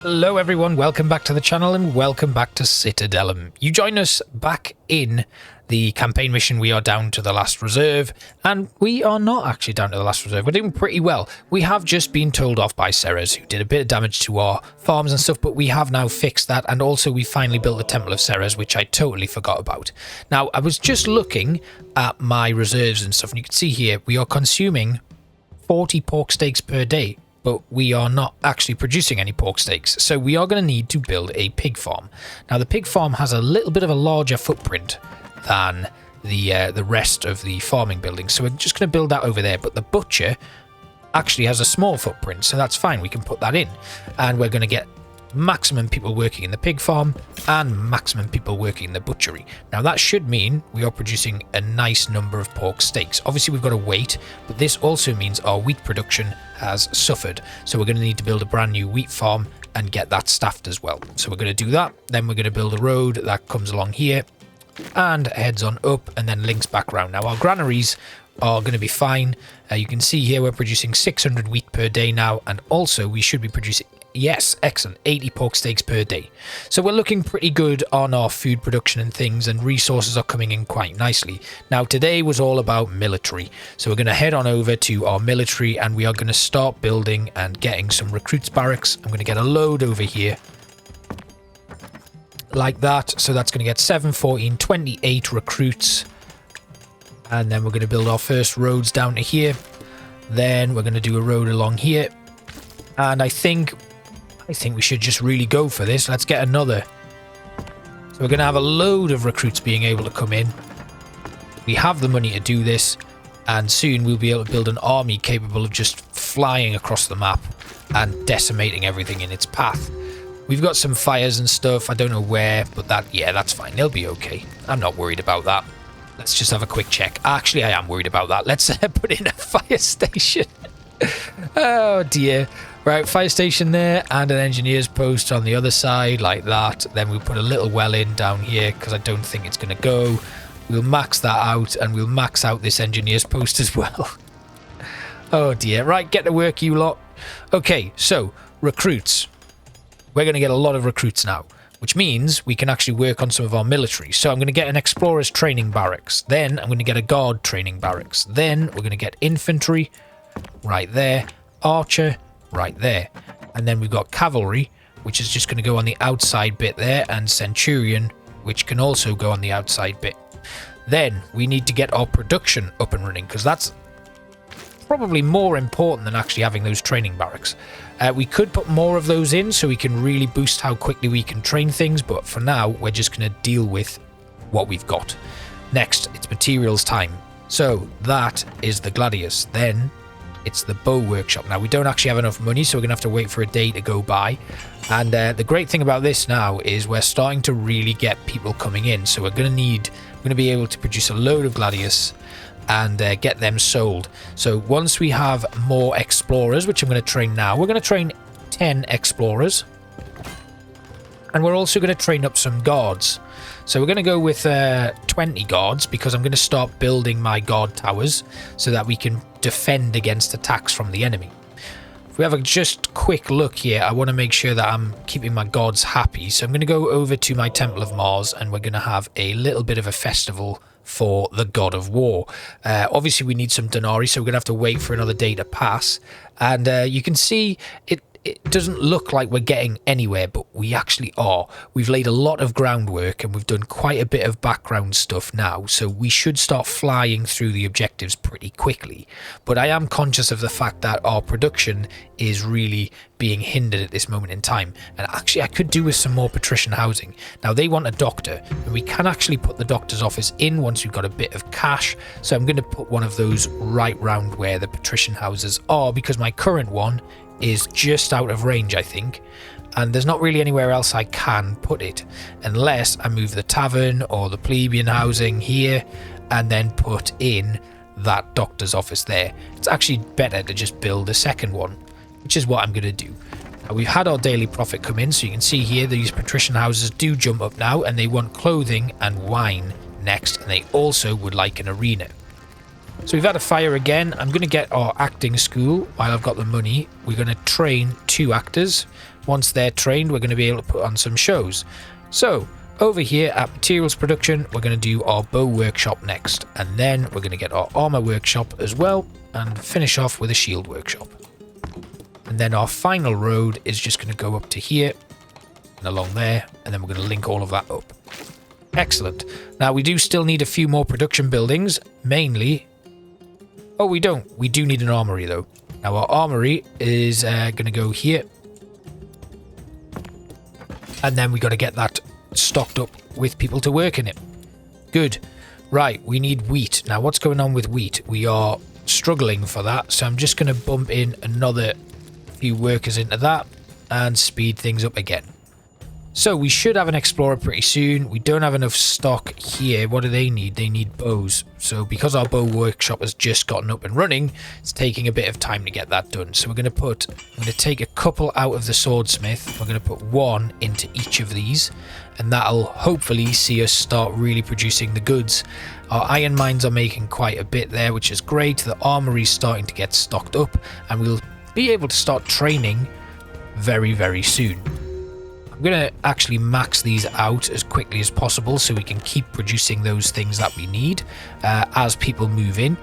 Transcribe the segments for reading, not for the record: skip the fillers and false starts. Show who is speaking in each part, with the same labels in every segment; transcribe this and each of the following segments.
Speaker 1: Hello everyone, welcome back to the channel and welcome back to Citadelum. You join us back in the campaign mission. We are down to the last reserve, and we are not actually down to the last reserve. We're doing pretty well. We have just been told off by Ceres, who did a bit of damage to our farms and stuff, but we have now fixed that, and also we finally built the Temple of Ceres, which I totally forgot about. Now, I was just looking at my reserves and stuff, and you can see here, we are consuming 40 pork steaks per day. But we are not actually producing any pork steaks, so we are going to need to build a pig farm. Now, the pig farm has a little bit of a larger footprint than the rest of the farming buildings, so we're just going to build that over there. But the butcher actually has a small footprint, so that's fine. We can put that in, and we're going to get maximum people working in the pig farm and maximum people working in the butchery. Now that should mean we are producing a nice number of pork steaks. Obviously we've got to wait, but this also means our wheat production has suffered, so we're going to need to build a brand new wheat farm and get that staffed as well. So we're going to do that, then we're going to build a road that comes along here and heads on up and then links back around. Now our granaries are going to be fine. You can see here we're producing 600 wheat per day now, and also we should be producing, yes, excellent, 80 pork steaks per day. So we're looking pretty good on our food production and things, and resources are coming in quite nicely. Now today was all about military, so we're going to head on over to our military and we are going to start building and getting some recruits barracks. I'm going to get a load over here like that, so that's going to get 7, 14, 28 recruits. And then we're going to build our first roads down to here. Then we're going to do a road along here. And I think we should just really go for this. Let's get another. So we're going to have a load of recruits being able to come in. We have the money to do this. And soon we'll be able to build an army capable of just flying across the map and decimating everything in its path. We've got some fires and stuff. I don't know where, but that's fine. They'll be okay. I'm not worried about that. Let's just have a quick check. Actually, I am worried about that. Let's put in a fire station. Oh dear. Right, fire station there and an engineer's post on the other side like that. Then we'll put a little well in down here because I don't think it's going to go. We'll max that out and we'll max out this engineer's post as well. Oh dear. Right, get to work, you lot. Okay, so recruits. We're going to get a lot of recruits now, which means we can actually work on some of our military. So I'm going to get an explorer's training barracks. Then I'm going to get a guard training barracks. Then we're going to get infantry right there, archer right there. And then we've got cavalry, which is just going to go on the outside bit there, and centurion, which can also go on the outside bit. Then we need to get our production up and running, because that's probably more important than actually having those training barracks. We could put more of those in so we can really boost how quickly we can train things, but for now we're just going to deal with what we've got. Next, it's materials time. So that is the Gladius. Then it's the bow workshop. Now we don't actually have enough money, so we're gonna have to wait for a day to go by. And the great thing about this now is we're starting to really get people coming in, so we're gonna be able to produce a load of Gladius and get them sold. So once we have more explorers, which I'm going to train now, we're going to train 10 explorers, and we're also going to train up some guards. So we're going to go with 20 guards, because I'm going to start building my guard towers so that we can defend against attacks from the enemy. If we have a just quick look here, I want to make sure that I'm keeping my gods happy. So I'm going to go over to my Temple of Mars, and we're going to have a little bit of a festival for the god of war. Obviously we need some Denarii, so we're going to have to wait for another day to pass. And you can see it doesn't look like we're getting anywhere, but we actually are. We've laid a lot of groundwork and we've done quite a bit of background stuff now, so we should start flying through the objectives pretty quickly. But I am conscious of the fact that our production is really being hindered at this moment in time, and actually I could do with some more patrician housing. Now they want a doctor, and we can actually put the doctor's office in once we've got a bit of cash, so I'm going to put one of those right round where the patrician houses are, because my current one is just out of range, I think, and there's not really anywhere else I can put it unless I move the tavern or the plebeian housing here and then put in that doctor's office there. It's actually better to just build a second one, which is what I'm going to do. Now, we've had our daily profit come in, so you can see here these patrician houses do jump up now, and they want clothing and wine next, and they also would like an arena. So we've had a fire again. I'm going to get our acting school while I've got the money. We're going to train 2 actors. once they're trained, we're going to be able to put on some shows. So over here at materials production, we're going to do our bow workshop next, and then we're going to get our armor workshop as well and finish off with a shield workshop. And then our final road is just going to go up to here and along there, and then we're going to link all of that up. Excellent. Now we do still need a few more production buildings, mainly. Oh, we don't. We do need an armory though. Now our armory is going to go here, and then we got to get that stocked up with people to work in it. Good. Right, we need wheat. Now what's going on with wheat? We are struggling for that, so I'm just going to bump in another few workers into that and speed things up again. So we should have an explorer pretty soon. We don't have enough stock here. What do they need? They need bows. So because our bow workshop has just gotten up and running, it's taking a bit of time to get that done. So I'm going to take a couple out of the swordsmith. We're going to put one into each of these, and that'll hopefully see us start really producing the goods. Our iron mines are making quite a bit there, which is great. The armory's starting to get stocked up, and we'll be able to start training very, very soon. I'm going to actually max these out as quickly as possible so we can keep producing those things that we need as people move in.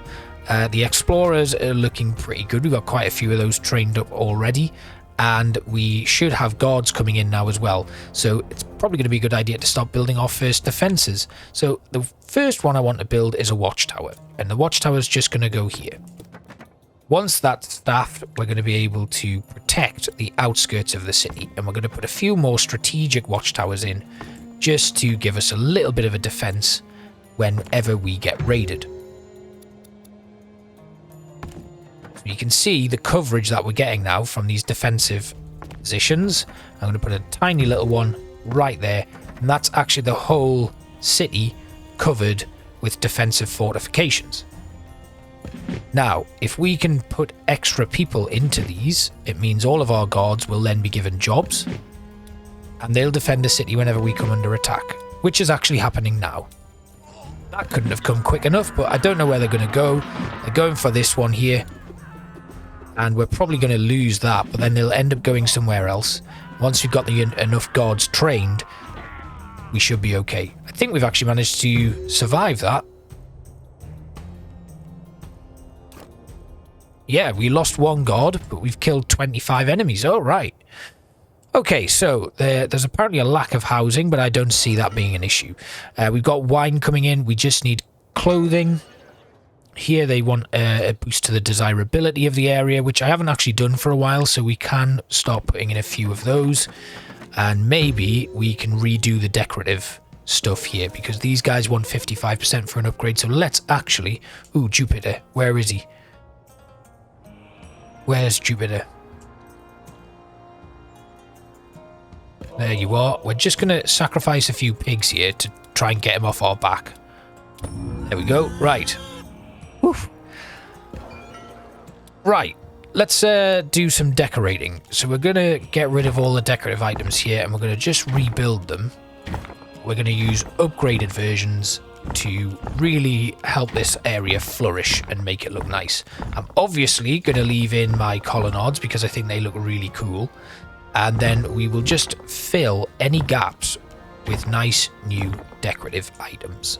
Speaker 1: The explorers are looking pretty good. We've got quite a few of those trained up already, and we should have guards coming in now as well. So it's probably going to be a good idea to start building our first defenses. So the first one I want to build is a watchtower, and the watchtower is just going to go here. Once that's staffed, we're going to be able to protect the outskirts of the city, and we're going to put a few more strategic watchtowers in just to give us a little bit of a defense whenever we get raided. So you can see the coverage that we're getting now from these defensive positions. I'm going to put a tiny little one right there, and that's actually the whole city covered with defensive fortifications. Now, if we can put extra people into these, it means all of our guards will then be given jobs, and they'll defend the city whenever we come under attack, which is actually happening now. That couldn't have come quick enough, but I don't know where they're going to go. They're going for this one here, and we're probably going to lose that, but then they'll end up going somewhere else. Once we've got enough guards trained, we should be okay. I think we've actually managed to survive that. Yeah, we lost one guard, but we've killed 25 enemies. Oh, right. Okay, so there's apparently a lack of housing, but I don't see that being an issue. We've got wine coming in. We just need clothing. Here they want a boost to the desirability of the area, which I haven't actually done for a while, so we can start putting in a few of those. And maybe we can redo the decorative stuff here, because these guys want 55% for an upgrade. So let's actually... Ooh, Jupiter. Where is he? Where's Jupiter? There you are. We're just going to sacrifice a few pigs here to try and get him off our back. There we go. Right. Woof. Right. Let's do some decorating. So we're going to get rid of all the decorative items here, and we're going to just rebuild them. We're going to use upgraded versions to really help this area flourish and make it look nice. I'm obviously going to leave in my colonnades because I think they look really cool, and then we will just fill any gaps with nice new decorative items.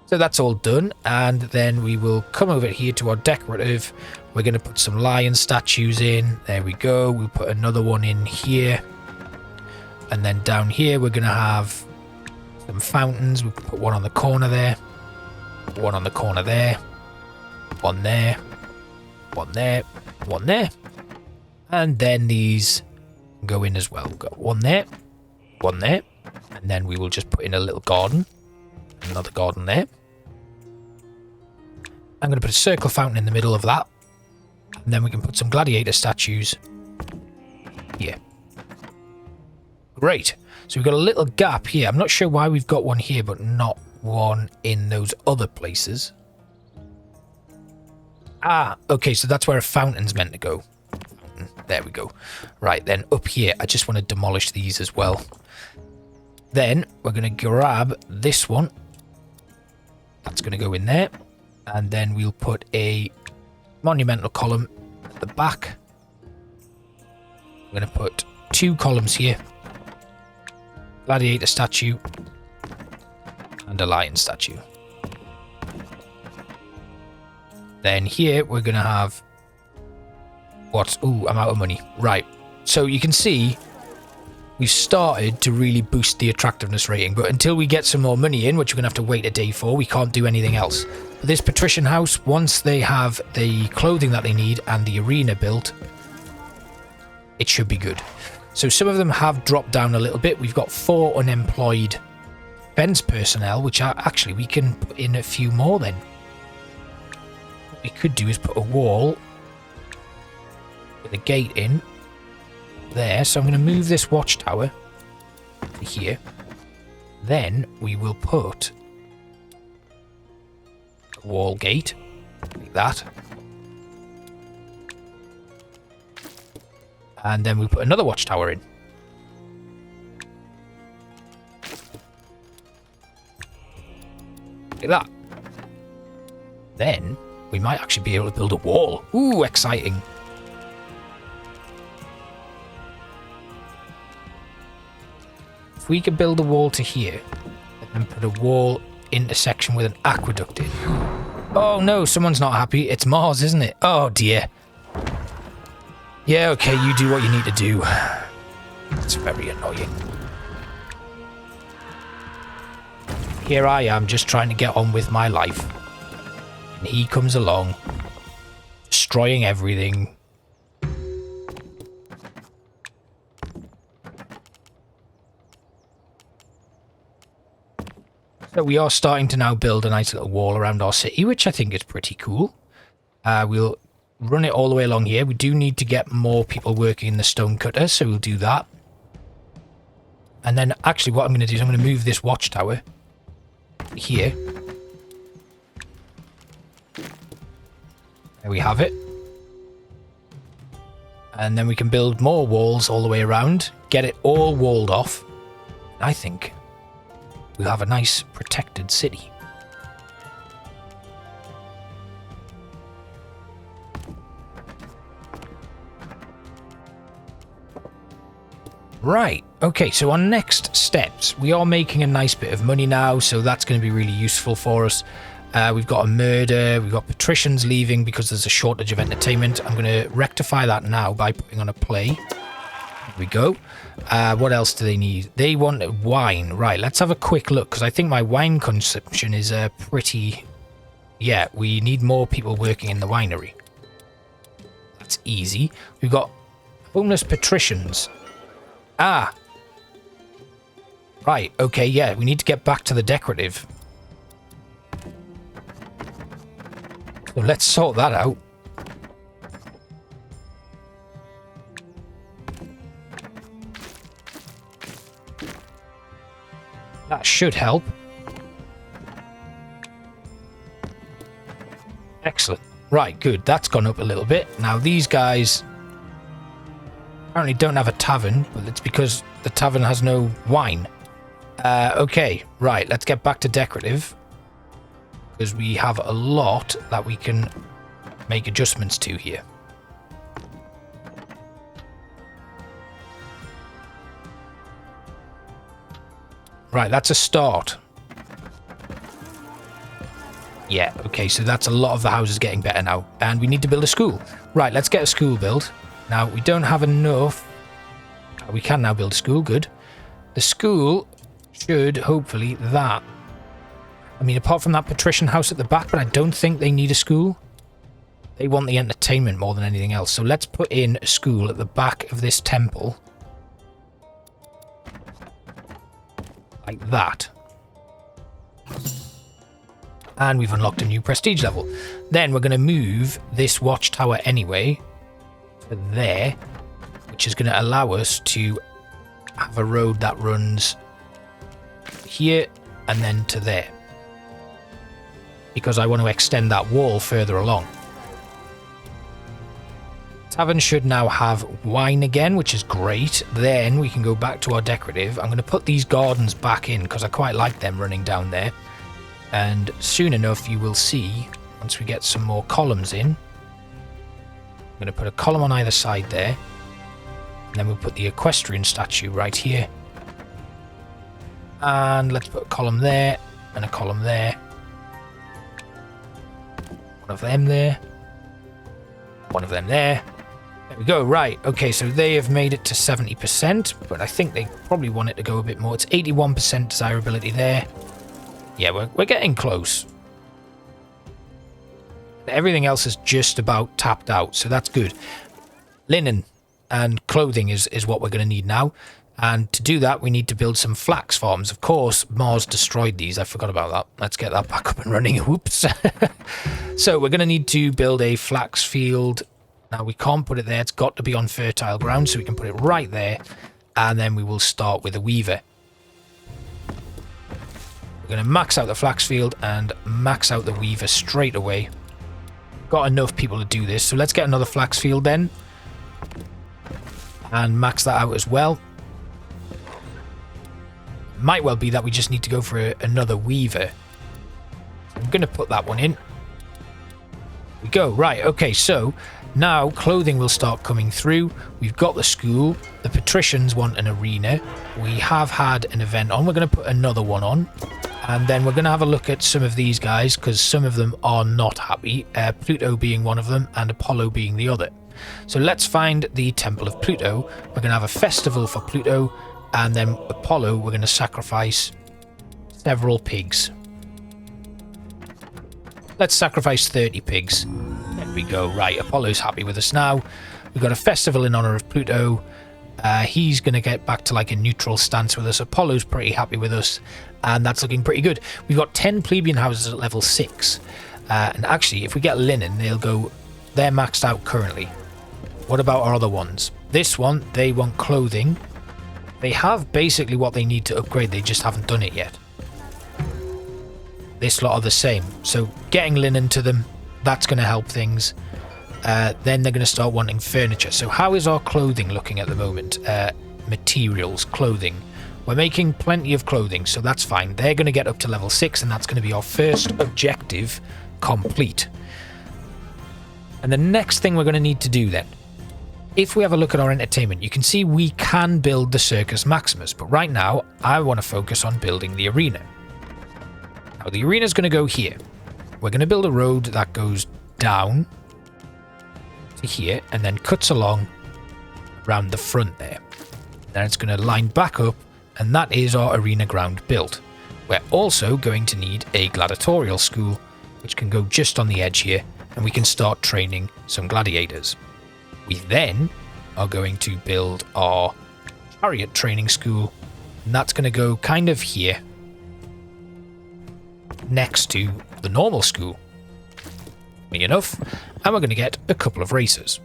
Speaker 1: So that's all done, and then we will come over here to our decorative. We're going to put some lion statues in. There we go. We'll put another one in here, and then down here we're going to have some fountains. We'll put one on the corner there, one on the corner there, one there, one there, one there, and then these go in as well. We've got one there, and then we will just put in a little garden, another garden there. I'm going to put a circle fountain in the middle of that, and then we can put some gladiator statues here. Great. So we've got a little gap here. I'm not sure why we've got one here, but not one in those other places. Ah, okay, so that's where a fountain's meant to go. There we go. Right, then up here, I just want to demolish these as well. Then we're going to grab this one. That's going to go in there. And then we'll put a monumental column at the back. I'm going to put 2 columns here. Gladiator statue. And a lion statue. Then here we're going to have... What? Ooh, I'm out of money. Right. So you can see we've started to really boost the attractiveness rating. But until we get some more money in, which we're going to have to wait a day for, we can't do anything else. But this patrician house, once they have the clothing that they need and the arena built, it should be good. So some of them have dropped down a little bit. We've got 4 unemployed fence personnel, which are actually we can put in a few more then. What we could do is put a wall with a gate in there. So I'm going to move this watchtower to here. Then we will put a wall gate like that. And then we put another watchtower in. Like that. Then we might actually be able to build a wall. Ooh, exciting. If we could build a wall to here, and then put a wall intersection with an aqueduct in. Oh no, someone's not happy. It's Mars, isn't it? Oh dear. Yeah, okay, you do what you need to do. It's very annoying. Here I am just trying to get on with my life. And he comes along, destroying everything. So we are starting to now build a nice little wall around our city, which I think is pretty cool. We'll run it all the way along here. We do need to get more people working in the stone cutter, so we'll do that. And then actually what I'm going to do is I'm going to move this watchtower here. There we have it. And then we can build more walls all the way around, get it all walled off. I think we'll have a nice protected city. Right, okay, so our next steps. We are making a nice bit of money now, so that's going to be really useful for us. We've got a murder, we've got patricians leaving because there's a shortage of entertainment. I'm going to rectify that now by putting on a play. There we go. What else do they need? They want wine. Right, let's have a quick look, because I think my wine consumption is pretty... Yeah, we need more people working in the winery. That's easy. We've got homeless patricians. Ah. Right, okay, yeah, we need to get back to the decorative. So let's sort that out. That should help. Excellent. Right, good. That's gone up a little bit. Now these guys apparently don't have a tavern, but it's because the tavern has no wine. Okay, right. Let's get back to decorative, because we have a lot that we can make adjustments to here. Right, that's a start. Yeah, okay, so that's a lot of the houses getting better now. And we need to build a school. Right, let's get a school built. Now, we don't have enough. We can now build a school, good. The school should, hopefully, that. I mean, apart from that patrician house at the back, but I don't think they need a school. They want the entertainment more than anything else. So let's put in a school at the back of this temple. Like that. And we've unlocked a new prestige level. Then we're going to move this watchtower anyway to there, which is going to allow us to have a road that runs here and then to there, because I want to extend that wall further along. Tavern should now have wine again, which is great. Then we can go back to our decorative. I'm going to put these gardens back in because I quite like them running down there. And soon enough, you will see, once we get some more columns in, I'm going to put a column on either side there. And then we'll put the equestrian statue right here. And let's put a column there and a column there. One of them there. One of them there. There we go. Right. Okay, so they have made it to 70%, but I think they probably want it to go a bit more. It's 81% desirability there. Yeah, we're getting close. Everything else is just about tapped out, so that's good. Linen and clothing is what we're going to need now. And to do that, we need to build some flax farms. Of course, Mars destroyed these. I forgot about that. Let's get that back up and running. Whoops. So we're going to need to build a flax field. Now, we can't put it there. It's got to be on fertile ground, so we can put it right there. And then we will start with a weaver. We're going to max out the flax field and max out the weaver straight away. Got enough people to do this, so let's get another flax field then. And max that out as well. Might well be that we just need to go for another weaver. I'm going to put that one in. There we go. Right, okay, so now clothing will start coming through. We've got the school. The patricians want an arena. We have had an event on. We're going to put another one on. And then we're going to have a look at some of these guys, because some of them are not happy. Pluto being one of them and Apollo being the other. So let's find the Temple of Pluto. We're going to have a festival for Pluto. And then Apollo, we're going to sacrifice several pigs. Let's sacrifice 30 pigs. There we go. Right, Apollo's happy with us now. We've got a festival in honor of Pluto. He's going to get back to like a neutral stance with us. Apollo's pretty happy with us. And that's looking pretty good. We've got 10 Plebian Houses at level 6. And actually, if we get linen, they're maxed out currently. What about our other ones? This one, they want clothing. They have basically what they need to upgrade, they just haven't done it yet. This lot are the same, so getting linen to them, that's going to help things. Then they're going to start wanting furniture. So how is our clothing looking at the moment? Materials, clothing. We're making plenty of clothing, so that's fine. They're going to get up to level 6, and that's going to be our first objective complete. And the next thing we're going to need to do then, if we have a look at our entertainment, you can see we can build the Circus Maximus, but right now I want to focus on building the arena. Now the arena is going to go here. We're going to build a road that goes down to here and then cuts along around the front there. Then it's going to line back up, and that is our arena ground built. We're also going to need a gladiatorial school, which can go just on the edge here, and we can start training some gladiators. We then are going to build our chariot training school, and that's going to go kind of here next to the normal school. Me enough, and we're going to get a couple of racers.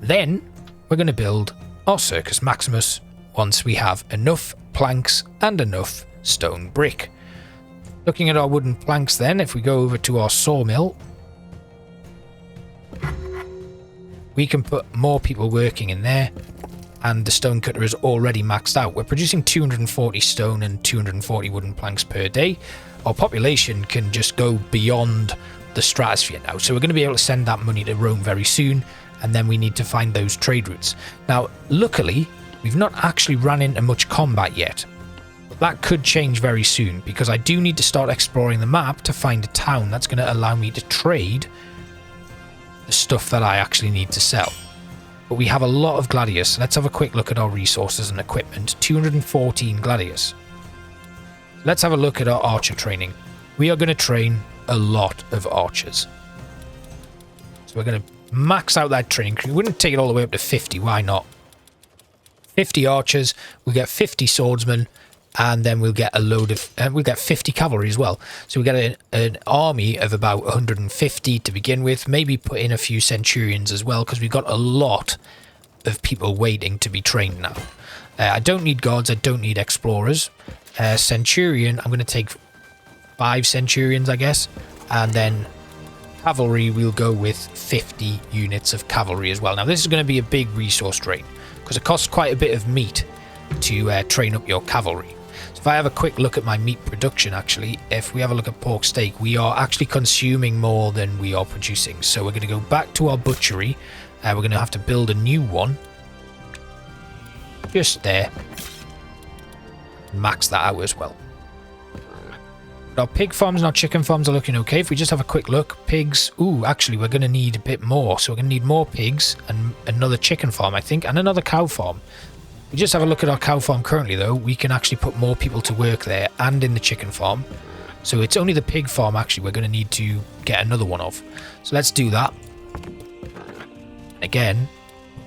Speaker 1: Then we're going to build our Circus Maximus once we have enough planks and enough stone brick. Looking at our wooden planks then, if we go over to our sawmill, we can put more people working in there, and the stone cutter is already maxed out. We're producing 240 stone and 240 wooden planks per day. Our population can just go beyond the stratosphere now, so we're going to be able to send that money to Rome very soon, and then we need to find those trade routes. Now, luckily, we've not actually ran into much combat yet. But that could change very soon, because I do need to start exploring the map to find a town that's going to allow me to trade the stuff that I actually need to sell. But we have a lot of Gladius. Let's have a quick look at our resources and equipment. 214 Gladius. Let's have a look at our archer training. We are going to train a lot of archers. So we're going to max out that training. We wouldn't take it all the way up to 50. Why not? 50 archers. We'll get 50 swordsmen. And then we'll get a load of... we'll get 50 cavalry as well. So we get an army of about 150 to begin with. Maybe put in a few centurions as well, because we've got a lot of people waiting to be trained now. I don't need guards. I don't need explorers. Centurion, I'm going to take 5 centurions, I guess. And then cavalry, we'll go with 50 units of cavalry as well. Now, this is going to be a big resource drain, because it costs quite a bit of meat to train up your cavalry. So if I have a quick look at my meat production, actually, if we have a look at pork steak, we are actually consuming more than we are producing. So we're going to go back to our butchery. We're going to have to build a new one. just there. Max that out as well. Our pig farms and our chicken farms are looking okay. If we just have a quick look, pigs, ooh, actually we're going to need a bit more. So we're going to need more pigs and another chicken farm, I think, and another cow farm. We just have a look at our cow farm currently though. We can actually put more people to work there and in the chicken farm. So it's only the pig farm actually we're going to need to get another one of. So let's do that. Again,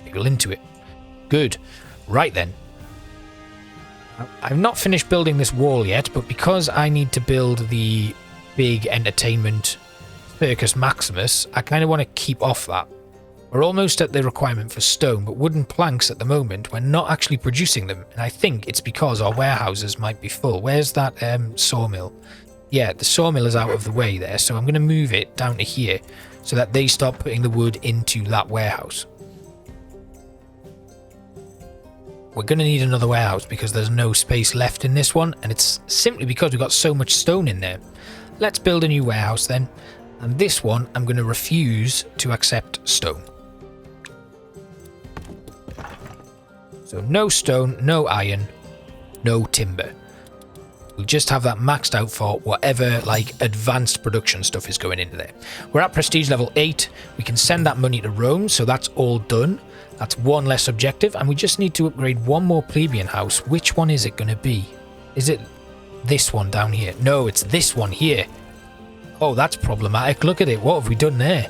Speaker 1: people into it. Good. Right then. I've not finished building this wall yet, but because I need to build the big entertainment Circus Maximus, I kind of want to keep off that. We're almost at the requirement for stone, but wooden planks at the moment, we're not actually producing them. And I think it's because our warehouses might be full. Where's that sawmill? Yeah, the sawmill is out of the way there, so I'm going to move it down to here so that they start putting the wood into that warehouse. We're going to need another warehouse because there's no space left in this one, and it's simply because we've got so much stone in there. Let's build a new warehouse then, and this one I'm going to refuse to accept stone. So no stone, no iron, no timber. We'll just have that maxed out for whatever like advanced production stuff is going into there. We're at prestige level 8. We can send that money to Rome, so that's all done. That's one less objective, and we just need to upgrade one more plebeian house. Which one is it going to be? Is it this one down here? No, it's this one here. Oh, that's problematic. Look at it. What have we done there?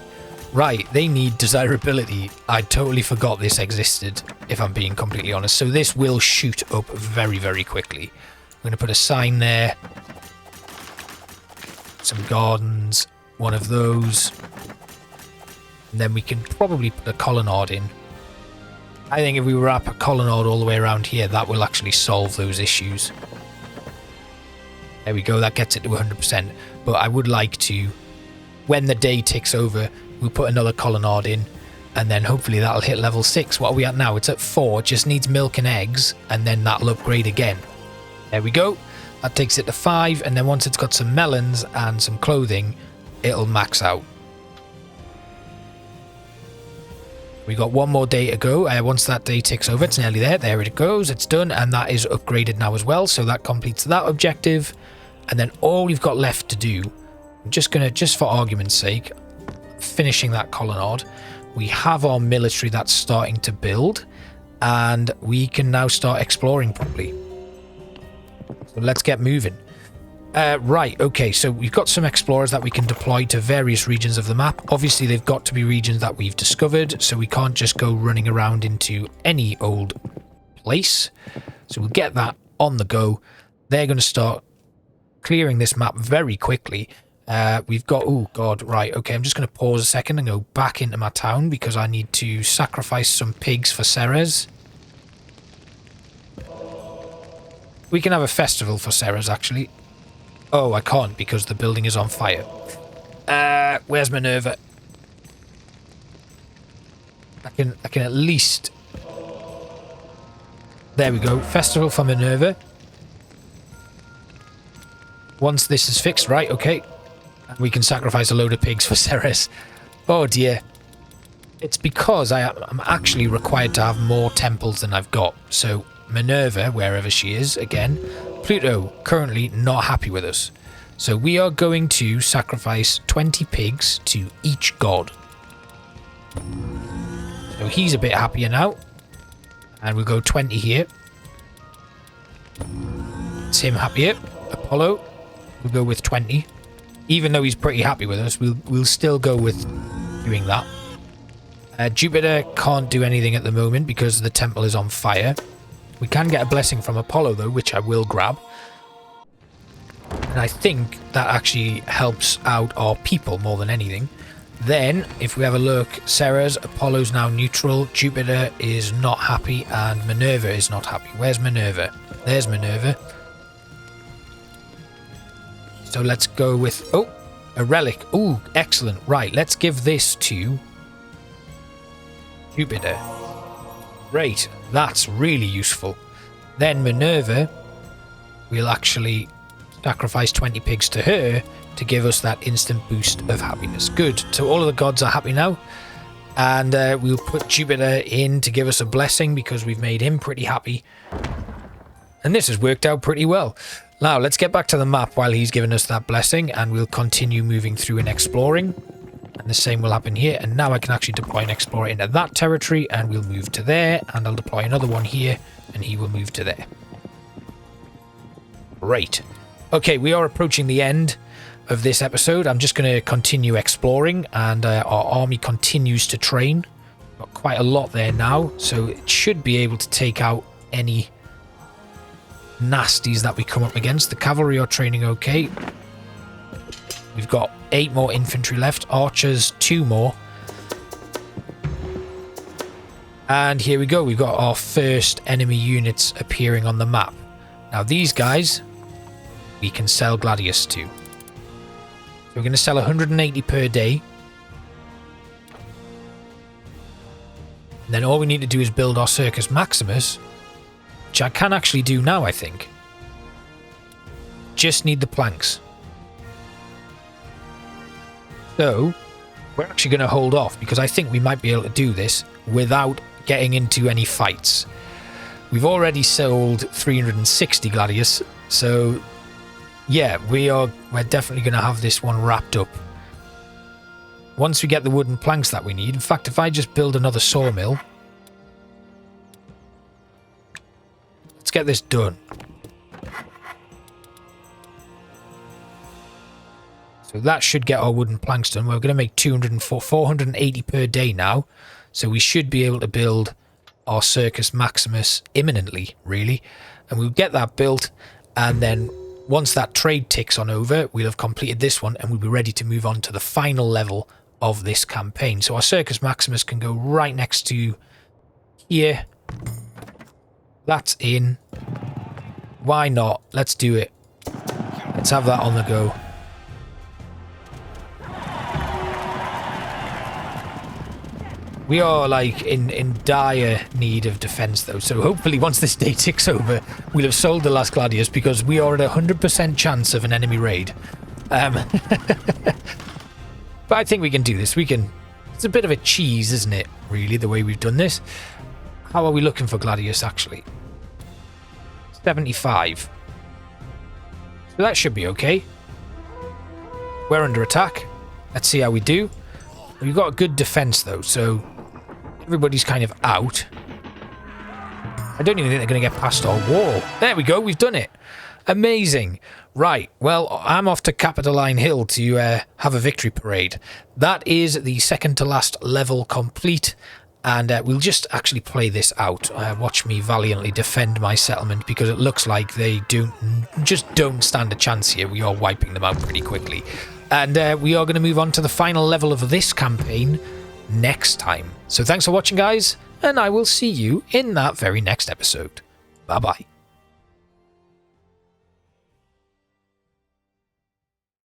Speaker 1: Right, they need desirability. I totally forgot this existed, if I'm being completely honest. So this will shoot up very, very quickly. I'm going to put a sign there. Some gardens. One of those. And then we can probably put a colonnade in. I think if we wrap a colonnade all the way around here, that will actually solve those issues. There we go, that gets it to 100%. But I would like to, when the day ticks over, we'll put another colonnade in, and then hopefully that'll hit level 6. What are we at now? It's at 4, it just needs milk and eggs, and then that'll upgrade again. There we go. That takes it to 5, and then once it's got some melons and some clothing, it'll max out. We got one more day to go. Once that day ticks over, it's nearly there. There it goes. It's done, and that is upgraded now as well. So that completes that objective. And then all we've got left to do, I'm just gonna, just for argument's sake, finishing that colonnade. We have our military that's starting to build, and we can now start exploring properly. So let's get moving. Right, okay, so we've got some explorers that we can deploy to various regions of the map. Obviously, they've got to be regions that we've discovered, so we can't just go running around into any old place. So we'll get that on the go. They're going to start clearing this map very quickly. We've got, oh god, right, okay, I'm just going to pause a second and go back into my town because I need to sacrifice some pigs for Ceres. We can have a festival for Ceres, actually. Oh, I can't because the building is on fire. Where's Minerva? I can at least... There we go. Festival for Minerva. Once this is fixed, right, okay. We can sacrifice a load of pigs for Ceres. Oh dear. It's because I'm actually required to have more temples than I've got. So Minerva, wherever she is, again... Pluto, currently not happy with us. So we are going to sacrifice 20 pigs to each god. So he's a bit happier now. And we'll go 20 here. It's him happier. Apollo, we'll go with 20. Even though he's pretty happy with us, we'll still go with doing that. Jupiter can't do anything at the moment because the temple is on fire. We can get a blessing from Apollo though, which I will grab. And I think that actually helps out our people more than anything. Then, if we have a look, Ceres, Apollo's now neutral, Jupiter is not happy, and Minerva is not happy. Where's Minerva? There's Minerva. So let's go with, oh, a relic. Oh, excellent. Right, let's give this to Jupiter. Great, that's really useful. Then Minerva, we'll actually sacrifice 20 pigs to her to give us that instant boost of happiness. Good, so all of the gods are happy now. And we'll put Jupiter in to give us a blessing because we've made him pretty happy. And this has worked out pretty well. Now, let's get back to the map while he's given us that blessing, and we'll continue moving through and exploring. And the same will happen here. And now I can actually deploy an explorer into that territory, and we'll move to there. And I'll deploy another one here, and he will move to there. Great. Okay, we are approaching the end of this episode. I'm just going to continue exploring, and our army continues to train. Got quite a lot there now, so it should be able to take out any nasties that we come up against. The cavalry are training okay. We've got 8 more infantry left, archers 2 more, and here we go. We've got our first enemy units appearing on the map. Now these guys we can sell Gladius to. So we're going to sell 180 per day. And then all we need to do is build our Circus Maximus, which I can actually do now, I think. Just need the planks. So we're actually going to hold off because I think we might be able to do this without getting into any fights. We've already sold 360 Gladius, so yeah, we're definitely going to have this one wrapped up. Once we get the wooden planks that we need. In fact, if I just build another sawmill, let's get this done. So that should get our wooden planks done. We're going to make 480 per day now. So we should be able to build our Circus Maximus imminently, really. And we'll get that built, and then once that trade ticks on over, we'll have completed this one, and we'll be ready to move on to the final level of this campaign. So our Circus Maximus can go right next to here. That's in. Why not? Let's do it. Let's have that on the go. We are like in dire need of defense though, so hopefully once this day ticks over, we'll have sold the last Gladius, because we are at 100% chance of an enemy raid. But I think we can do this. We can. It's a bit of a cheese, isn't it, really, the way we've done this? How are we looking for Gladius, actually? 75. So that should be okay. We're under attack. Let's see how we do. We've got a good defense though, so everybody's kind of out. I don't even think they're going to get past our wall. There we go, we've done it. Amazing. Right, well, I'm off to Capitoline Hill to have a victory parade. That is the second to last level complete, and we'll just actually play this out. Watch me valiantly defend my settlement, because it looks like they just don't stand a chance here. We are wiping them out pretty quickly. And we are going to move on to the final level of this campaign next time. So thanks for watching, guys, and I will see you in that very next episode. Bye-bye.